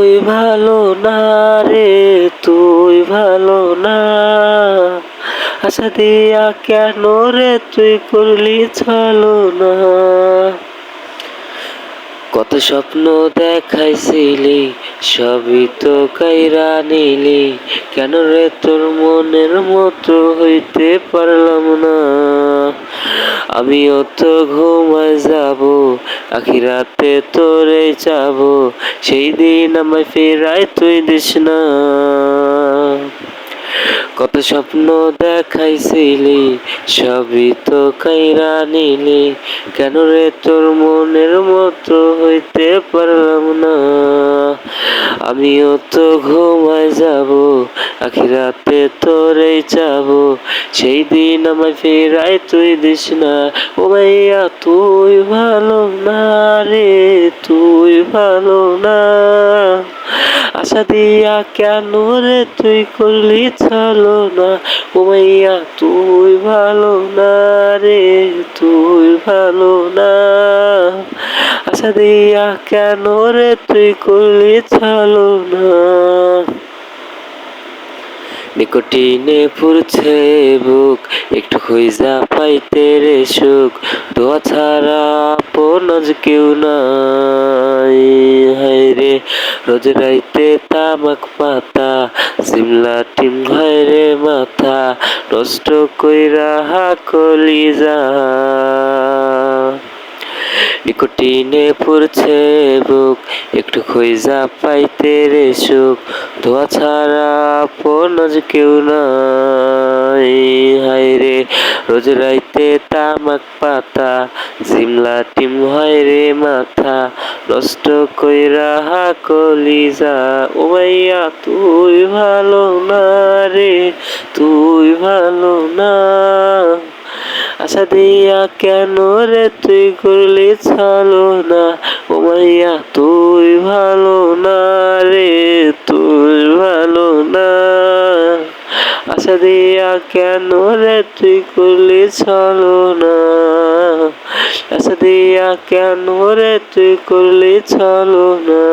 তুই ভালো না রে, তুই ভালো না। আশা দিয়া কেন রে তুই করলি ছলনা। কত স্বপ্ন দেখাইছিলি, সবই তো কাইরা নিলি। কেন রে তোর মনের মতো হইতে পারলাম না। আমিও তো ঘুমায় যাব, আখিরাতে তোরে চাবো। সেই দিন আমায় ফেরায় তুই দিস না। কত স্বপ্ন দেখাইছিলি, সবই তো কাইরা নিলি। কেন রে তোর মনের মতো হইতে পারলাম না। আমিও তো ঘুমায় যাব, আখিরাতে তোরেই চাবো। সেই দিন আমায় ফেরায় তুই দিস না। ও ভাইয়া তুই ভালো না রে, তুই ভালো না। আশা দিয়া কেন রে তুই করলি ছলনা। ও ভাইয়া তুই ভালো না রে, তুই ভালো না। আশা দিয়া কেন রে তুই করলি ছলনা। নিকটিনে পুরছে বুক, একটু খুঁজা পাইতে রে সুখ। দোয়া ছাড়া আপন আজ কেউ নাই। হায়রে রোজ রাইতে তামাক পাতা, সিমলা টিম হয় রে মাথা। নষ্ট কইরা কলিজা। নিকটিনে পুরছে বুক, একটু খুঁজা পাইতে রে সুখ। ধোয়া ছাড়া আপন আজ কেউ নাই। হায়রে রোজ রাইতে তামাক পাতা, জিমলা টিম হয় রে মাথা। নষ্ট কইরা কলিজা। ও ভাইয়া তুই ভালো না রে, তুই ভালো না। আশা দিয়া কেন রে তুই করলি ছলনা। ও ভাইয়া তুই ভালো না রে, তুই ভালো না। আশা দিয়া কেন রে তুই করলি ছলনা। আশা দিয়া কেন রে তুই করলি ছলনা।